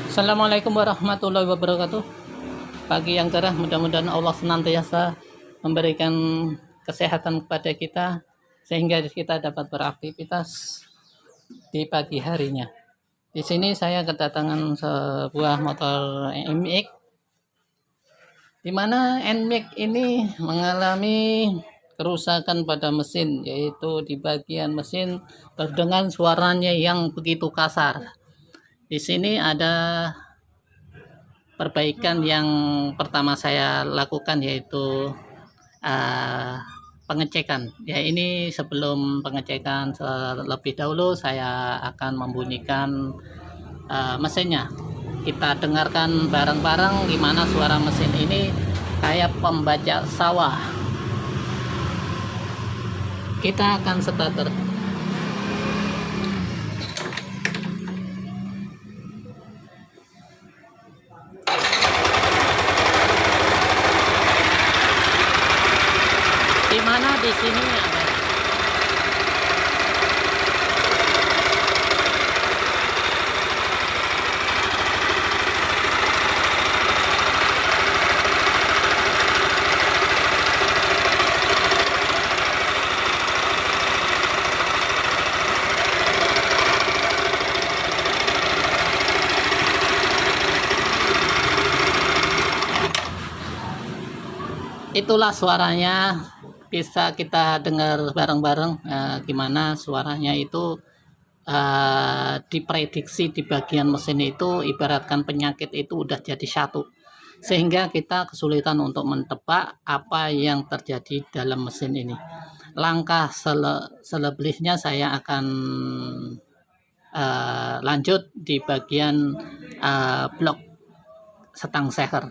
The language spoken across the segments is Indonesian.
Assalamualaikum warahmatullahi wabarakatuh. Pagi yang cerah, mudah-mudahan Allah senantiasa memberikan kesehatan kepada kita sehingga kita dapat beraktivitas di pagi harinya. Di sini saya kedatangan sebuah motor NMAX, di mana NMAX ini mengalami kerusakan pada mesin, yaitu di bagian mesin terdengar suaranya yang begitu kasar. Di sini ada perbaikan yang pertama saya lakukan, yaitu pengecekan. Ya, ini sebelum pengecekan terlebih dahulu saya akan membunyikan mesinnya. Kita dengarkan bareng-bareng gimana suara mesin ini, kayak pembajak sawah. Kita akan starter. Di mana di sini ada itulah suaranya, bisa kita dengar bareng-bareng gimana suaranya itu. Diprediksi di bagian mesin itu ibaratkan penyakit itu udah jadi satu, sehingga kita kesulitan untuk menebak apa yang terjadi dalam mesin ini. Langkah selebihnya saya akan lanjut di bagian blok setang seker.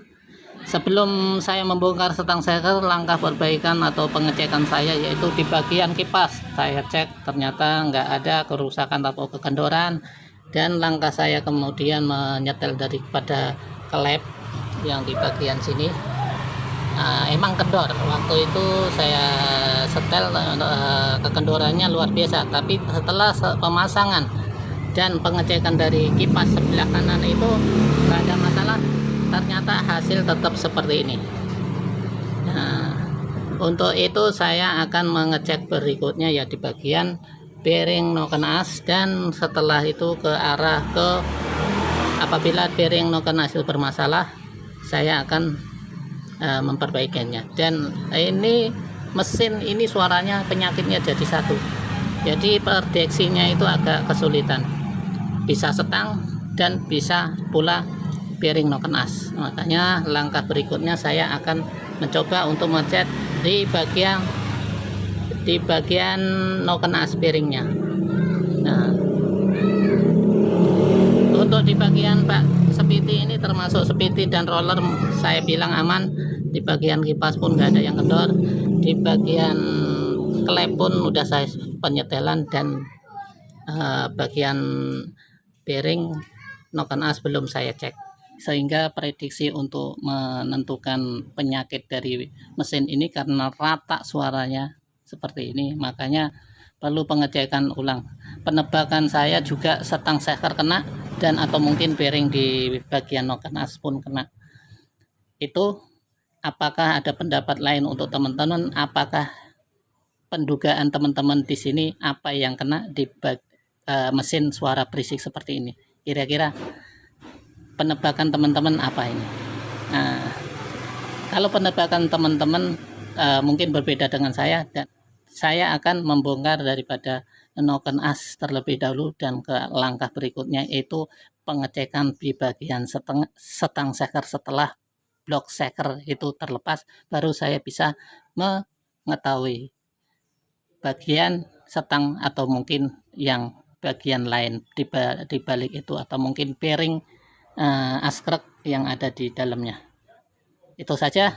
Sebelum saya membongkar setang seker, langkah perbaikan atau pengecekan saya yaitu di bagian kipas. Saya cek, ternyata nggak ada kerusakan atau kekendoran, dan langkah saya kemudian menyetel daripada klep yang di bagian sini. Emang kendor, waktu itu saya setel, kekendorannya luar biasa, tapi setelah pemasangan dan pengecekan dari kipas sebelah kanan itu nggak ada masalah. Ternyata hasil tetap seperti ini. Nah, untuk itu saya akan mengecek berikutnya ya di bagian bearing noken as, dan setelah itu ke arah ke apabila bearing noken as itu bermasalah, saya akan memperbaikinya. Dan ini mesin ini suaranya penyakitnya jadi satu, jadi prediksinya itu agak kesulitan, bisa setang dan bisa pula bearing noken as. Makanya langkah berikutnya saya akan mencoba untuk mengecek di bagian noken as bearingnya. Nah, untuk di bagian sepiti ini, termasuk sepiti dan roller, saya bilang aman. Di bagian kipas pun nggak ada yang kendor. Di bagian klep pun udah saya penyetelan, dan bagian bearing noken as belum saya cek, sehingga prediksi untuk menentukan penyakit dari mesin ini karena rata suaranya seperti ini, makanya perlu pengecekan ulang. Penebakan saya juga setang seker kena, dan atau mungkin bearing di bagian noken as pun kena. Itu apakah ada pendapat lain untuk teman-teman? Apakah pendugaan teman-teman di sini apa yang kena di mesin suara berisik seperti ini? Kira-kira penebakan teman-teman apa ini? Nah, kalau penebakan teman-teman mungkin berbeda dengan saya, dan saya akan membongkar daripada noken as terlebih dahulu, dan ke langkah berikutnya yaitu pengecekan di bagian setang seker. Setelah blok seker itu terlepas, baru saya bisa mengetahui bagian setang atau mungkin yang bagian lain di balik itu, atau mungkin bearing askrek yang ada di dalamnya. Itu saja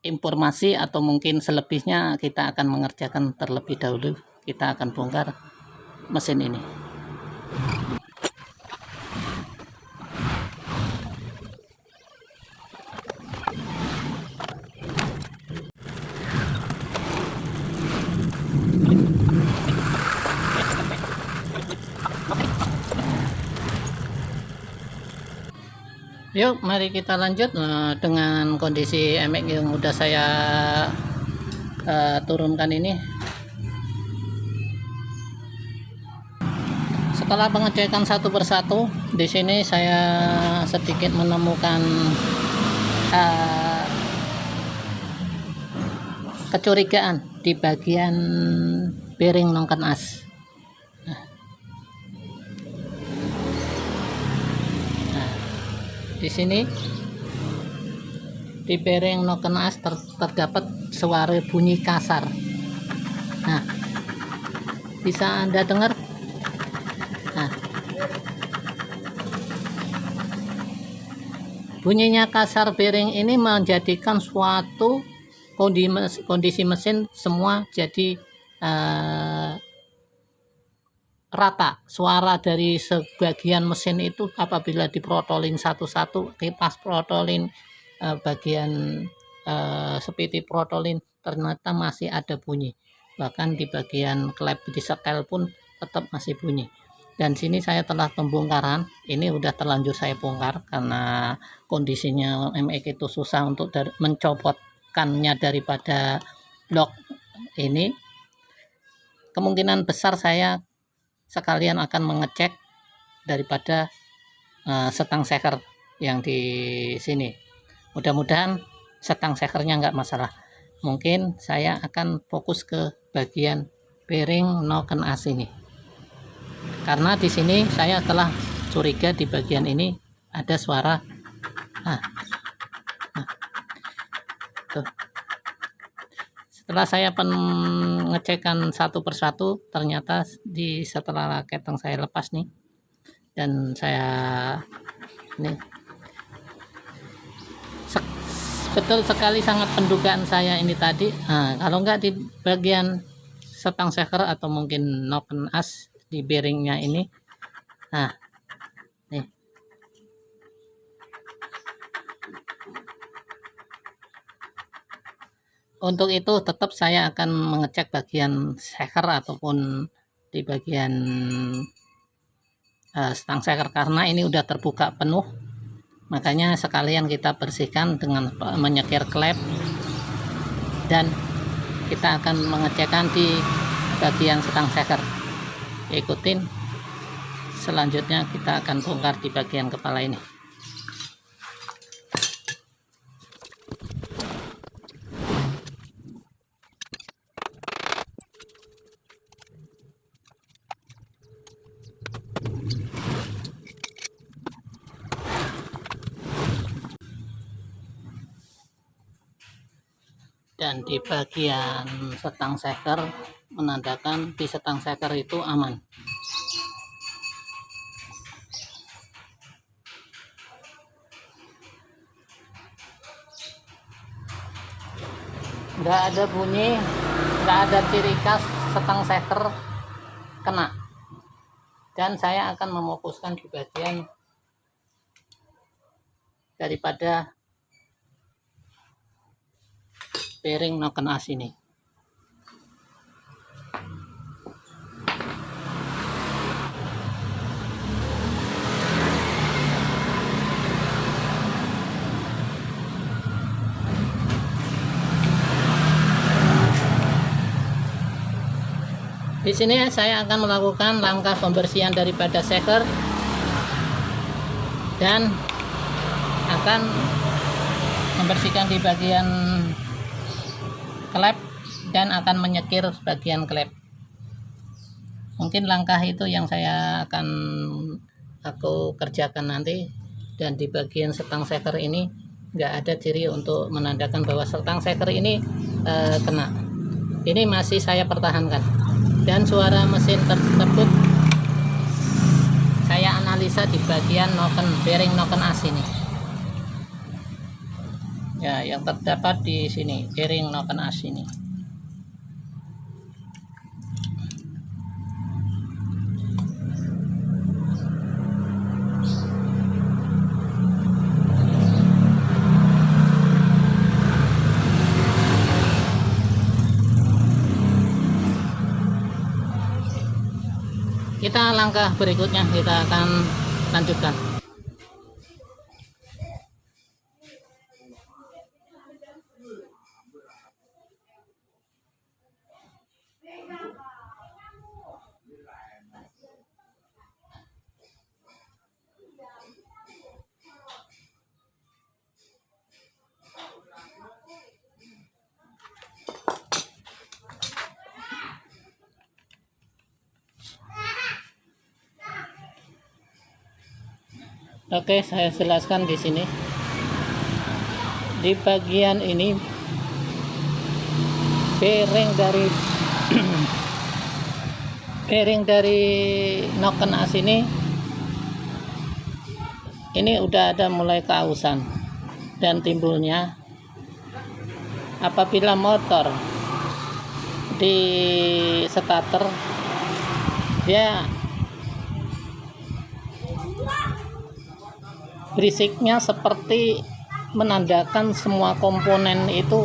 informasi, atau mungkin selebihnya kita akan mengerjakan terlebih dahulu. Kita akan bongkar mesin ini. Yuk mari kita lanjut dengan kondisi MX yang udah saya turunkan ini. Setelah pengecekan satu persatu, di sini saya sedikit menemukan kecurigaan di bagian bearing nongken as. Di sini di bearing nongken as terdapat suara bunyi kasar. Nah, bisa Anda dengar? Nah, bunyinya kasar bearing ini menjadikan suatu kondisi mesin semua jadi rata. Suara dari sebagian mesin itu apabila diprotolin satu-satu, kipas protolin, bagian sepiti protolin, ternyata masih ada bunyi. Bahkan di bagian klep di setel pun tetap masih bunyi. Dan sini saya telah pembongkaran. Ini udah terlanjur saya bongkar karena kondisinya MX itu susah untuk mencopotkannya daripada blok ini. Kemungkinan besar saya sekalian akan mengecek daripada setang seker yang di sini. Mudah-mudahan setang sekernya nggak masalah. Mungkin saya akan fokus ke bagian bearing nongken as ini, karena di sini saya telah curiga di bagian ini ada suara. Tuh. Setelah saya pengecekan satu persatu, ternyata setelah keteng saya lepas nih, dan saya ini betul sekali sangat pendugaan saya ini tadi. Kalau nggak di bagian setang seker atau mungkin nongken as di bearingnya ini. Nih. Untuk itu tetap saya akan mengecek bagian seker ataupun di bagian setang seker, karena ini udah terbuka penuh. Makanya sekalian kita bersihkan dengan menyekir klep, dan kita akan mengecekkan di bagian setang seker. Ikutin, selanjutnya kita akan bongkar di bagian kepala ini. Dan di bagian setang seker menandakan di setang seker itu aman. Nggak ada bunyi, nggak ada ciri khas setang seker kena. Dan saya akan memfokuskan di bagian daripada bearing nongken as ini. Di sini saya akan melakukan langkah pembersihan daripada seker dan akan membersihkan di bagian klep dan akan menyekir bagian klep. Mungkin langkah itu yang saya akan aku kerjakan nanti. Dan di bagian setang seker ini nggak ada ciri untuk menandakan bahwa setang seker ini kena. Ini masih saya pertahankan. Dan suara mesin tersebut saya analisa di bagian bearing nongken as ini. Ya, yang terdapat di sini bearing nongken as ini. Kita langkah berikutnya kita akan lanjutkan. Oke, saya jelaskan di sini. Di bagian ini bearing dari bearing dari noken as ini udah ada mulai keausan, dan timbulnya apabila motor di starter dia berisiknya seperti menandakan semua komponen itu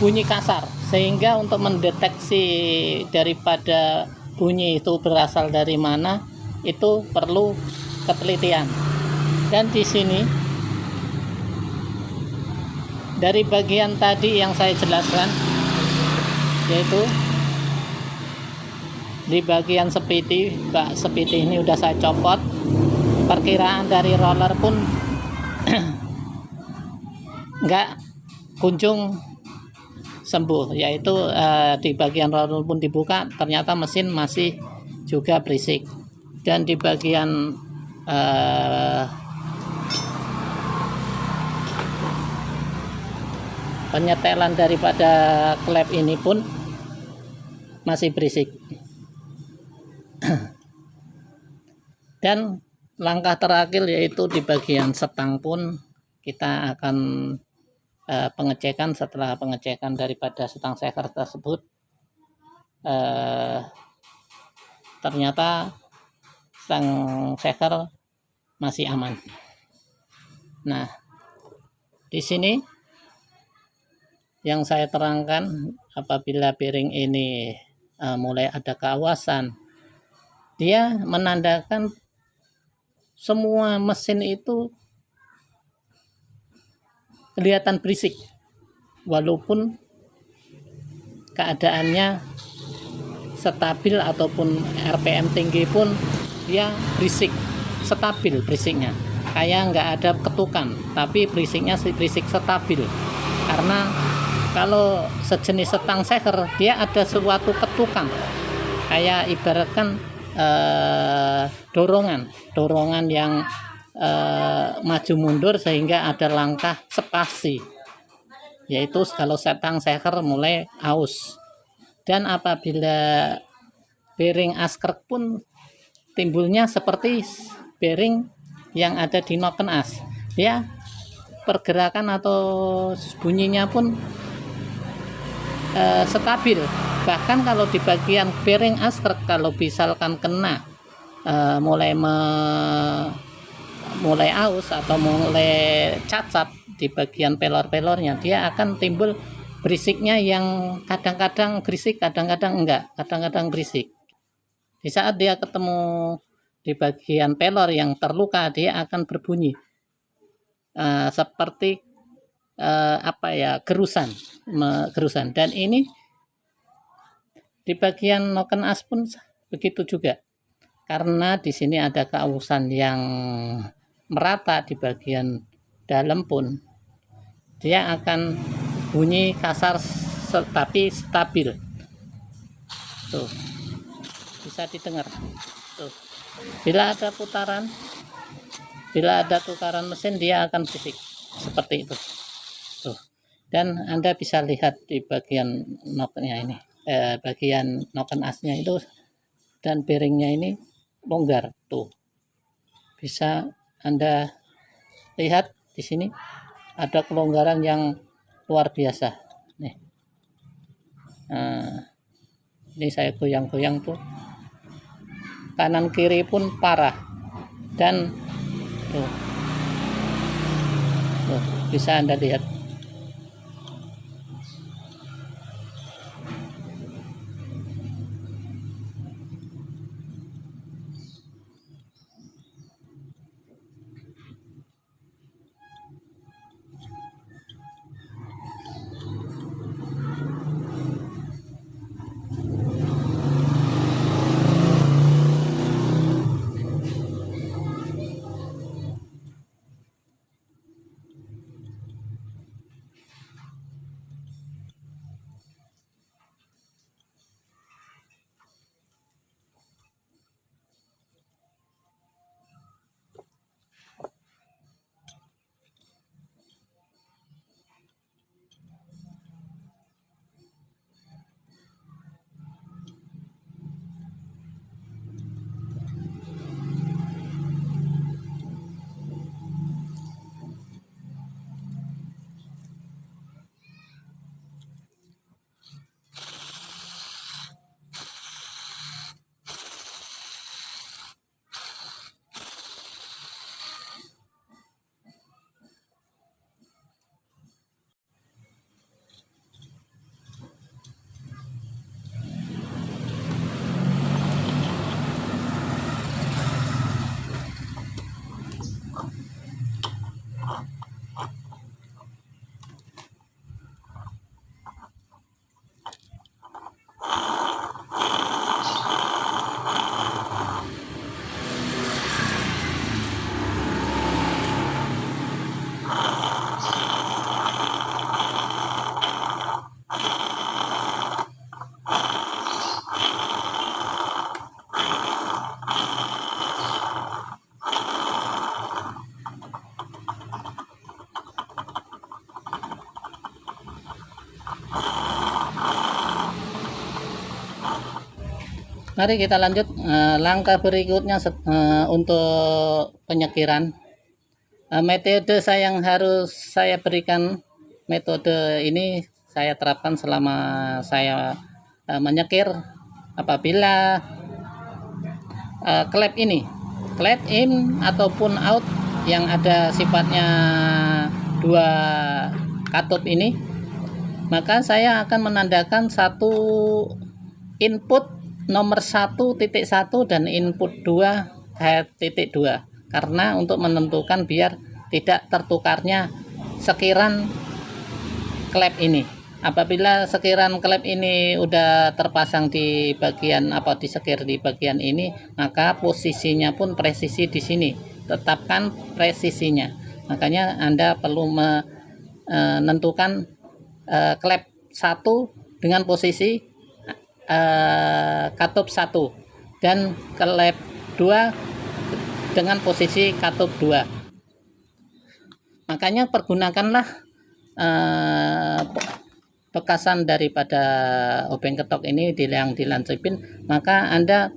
bunyi kasar, sehingga untuk mendeteksi daripada bunyi itu berasal dari mana itu perlu ketelitian. Dan di sini dari bagian tadi yang saya jelaskan, yaitu di bagian sepiti ini udah saya copot, perkiraan dari roller pun nggak kunjung sembuh, yaitu di bagian roller pun dibuka, ternyata mesin masih juga berisik. Dan di bagian penyetelan daripada klep ini pun masih berisik. Dan langkah terakhir yaitu di bagian setang pun kita akan pengecekan. Setelah pengecekan daripada setang seker tersebut, ternyata setang seker masih aman. Nah, di sini yang saya terangkan, apabila bearing ini mulai ada keawasan, dia menandakan semua mesin itu kelihatan berisik, walaupun keadaannya stabil ataupun RPM tinggi pun dia berisik, stabil berisiknya, kayak nggak ada ketukan, tapi berisiknya berisik stabil. Karena kalau sejenis setang seker dia ada suatu ketukan, kayak ibaratkan dorongan yang maju mundur, sehingga ada langkah spasi, yaitu kalau setang seker mulai aus. Dan apabila bearing askrek pun timbulnya seperti bearing yang ada di noken as, ya pergerakan atau bunyinya pun stabil. Bahkan kalau di bagian bearing askrek, kalau misalkan kena mulai aus atau mulai cacat di bagian pelor-pelornya, dia akan timbul berisiknya yang kadang-kadang berisik, kadang-kadang enggak, kadang-kadang berisik. Di saat dia ketemu di bagian pelor yang terluka, dia akan berbunyi seperti gerusan. Dan ini di bagian noken as pun begitu juga, karena di sini ada keausan yang merata di bagian dalam pun dia akan bunyi kasar tapi stabil. Tuh, bisa didengar. Tuh, bila ada tukaran mesin, dia akan berisik seperti itu. Tuh, dan Anda bisa lihat di bagian nokennya ini, bagian noken asnya itu, dan bearingnya ini longgar. Tuh, bisa Anda lihat di sini ada kelonggaran yang luar biasa nih. Ini saya goyang-goyang tuh, kanan kiri pun parah. Dan tuh bisa Anda lihat. Mari kita lanjut langkah berikutnya untuk penyekiran. Metode yang harus saya berikan, metode ini saya terapkan selama saya menyekir. Apabila klep ini, klep in ataupun out yang ada sifatnya dua katup ini, maka saya akan menandakan satu input nomor 1.1 dan input 2.2 karena untuk menentukan biar tidak tertukarnya sekiran klep ini. Apabila sekiran klep ini udah terpasang di bagian disekir di bagian ini, maka posisinya pun presisi di sini. Tetapkan presisinya. Makanya Anda perlu menentukan klep 1 dengan posisi katup 1 dan klep 2 dengan posisi katup 2. Makanya pergunakanlah bekasan daripada obeng ketok ini yang dilancipin, maka Anda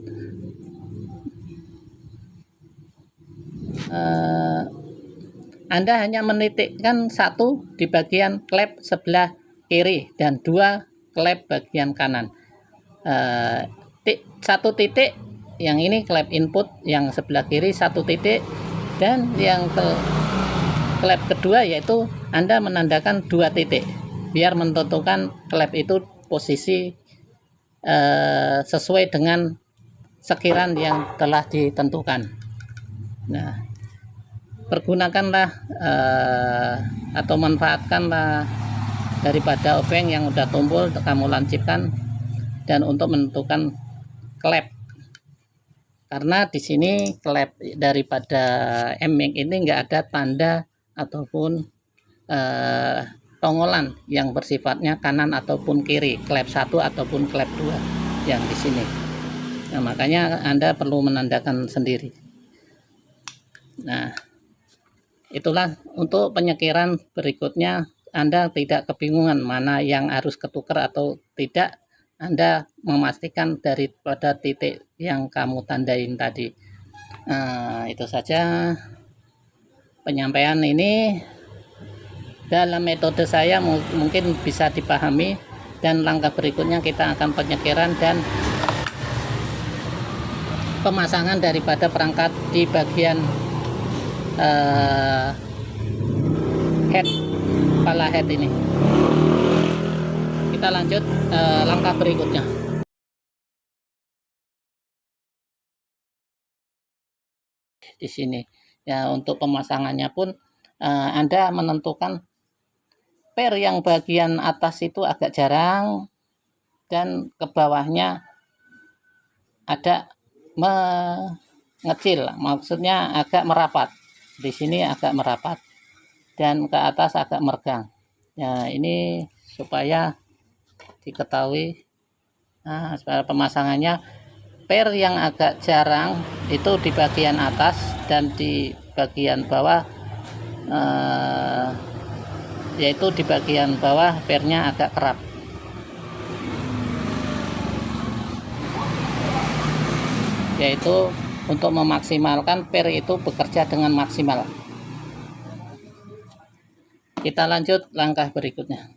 hanya menitikkan 1 di bagian klep sebelah kiri dan 2 klep bagian kanan. 1 titik yang ini klep input yang sebelah kiri, 1 titik, dan yang klep kedua yaitu Anda menandakan 2 titik biar menentukan klep itu posisi sesuai dengan sekiran yang telah ditentukan. Nah, pergunakanlah atau manfaatkanlah daripada obeng yang udah tumpul kamu lancipkan dan untuk menentukan klep, karena di sini klep daripada emming ini enggak ada tanda ataupun tongolan yang bersifatnya kanan ataupun kiri, klep 1 ataupun klep 2 yang di sini. Nah, makanya Anda perlu menandakan sendiri. Nah, itulah untuk penyekiran berikutnya. Anda tidak kebingungan mana yang harus ketukar atau tidak, Anda memastikan daripada titik yang kamu tandain tadi. Itu saja penyampaian ini dalam metode saya, mungkin bisa dipahami, dan langkah berikutnya kita akan penyekiran dan pemasangan daripada perangkat di bagian head, kepala head ini. Kita lanjut langkah berikutnya. Di sini ya, untuk pemasangannya pun Anda menentukan per yang bagian atas itu agak jarang dan ke bawahnya ada mengecil, maksudnya agak merapat. Di sini agak merapat dan ke atas agak meregang. Ya, ini supaya diketahui. Nah, supaya pemasangannya, per yang agak jarang itu di bagian atas dan di bagian bawah, yaitu di bagian bawah pernya agak kerap. Yaitu untuk memaksimalkan per itu bekerja dengan maksimal. Kita lanjut langkah berikutnya.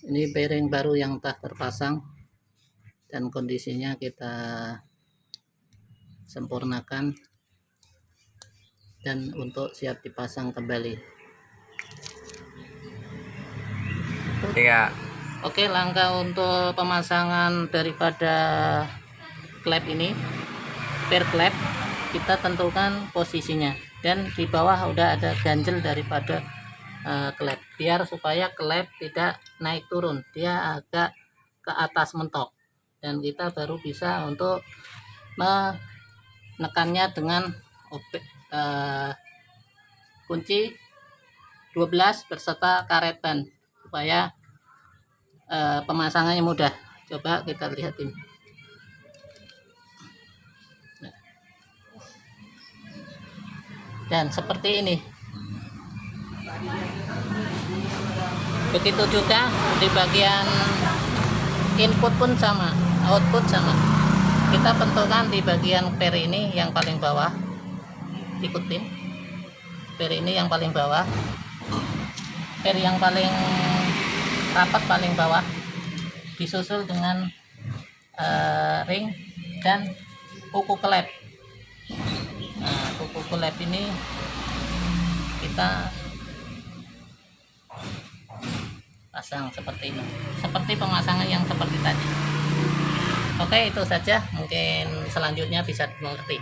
Ini bearing baru yang telah terpasang dan kondisinya kita sempurnakan dan untuk siap dipasang kembali. Iya. Oke, langkah untuk pemasangan daripada klep ini, per klep kita tentukan posisinya, dan di bawah udah ada ganjel daripada klep, biar supaya klep tidak naik turun, dia agak ke atas mentok, dan kita baru bisa untuk menekannya dengan kunci 12 berserta karetan supaya pemasangannya mudah. Coba kita lihatin. Dan seperti ini. Begitu juga di bagian input pun sama, output sama. Kita tentukan di bagian per ini yang paling bawah, ikutin per ini yang paling bawah, per yang paling rapat paling bawah, disusul dengan ring dan kuku klep. Nah, kuku klep ini kita pasang seperti ini, seperti pemasangan yang seperti tadi. Oke, itu saja, mungkin selanjutnya bisa mengerti.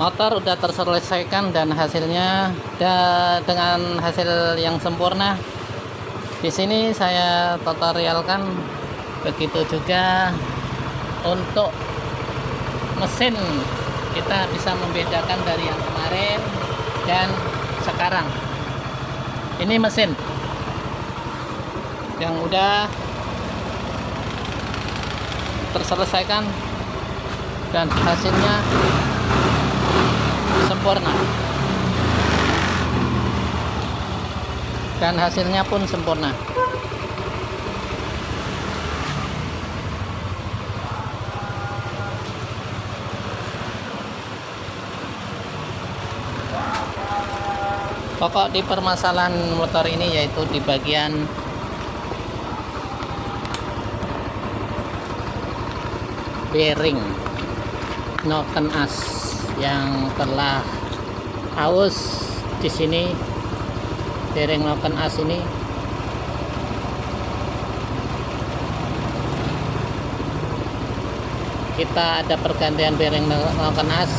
Motor udah terselesaikan dan hasilnya dengan hasil yang sempurna. Di sini saya tutorialkan, begitu juga untuk mesin, kita bisa membedakan dari yang kemarin dan sekarang. Ini mesin yang udah terselesaikan dan hasilnya sempurna, dan hasilnya pun sempurna. Pokok di permasalahan motor ini yaitu di bagian bearing noken as yang telah aus. Di sini bearing noken as ini kita ada pergantian bearing noken as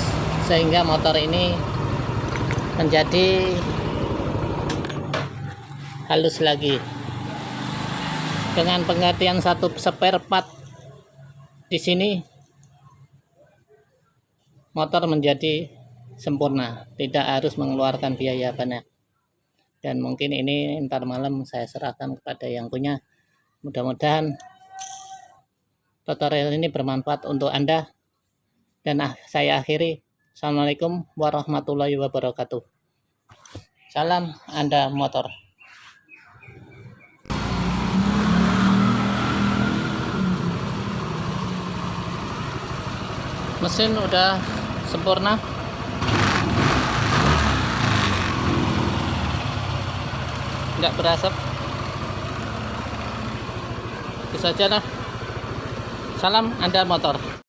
sehingga motor ini menjadi halus lagi. Dengan penggantian satu spare part di sini, motor menjadi sempurna, tidak harus mengeluarkan biaya banyak. Dan mungkin ini ntar malam saya serahkan kepada yang punya. Mudah-mudahan tutorial ini bermanfaat untuk Anda. Dan saya akhiri. Assalamualaikum warahmatullahi wabarakatuh. Salam Anda Motor. Mesin udah sempurna. Nggak berasap. Itu saja lah. Salam Anda Motor.